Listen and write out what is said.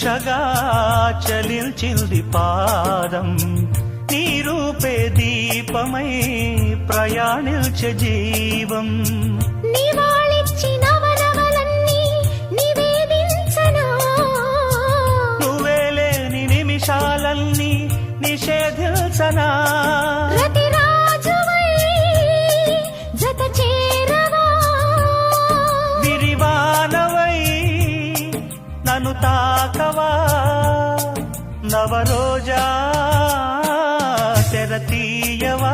దీక్షగా చలించింది పాదం నీ రూపే దీపమై ప్రయాణించే జీవం నువ్వే లేని నిమిషాలన్నీ నిషేధించనా విరివానవై నన్ను తాకవా నవరోజా తెరతీయవా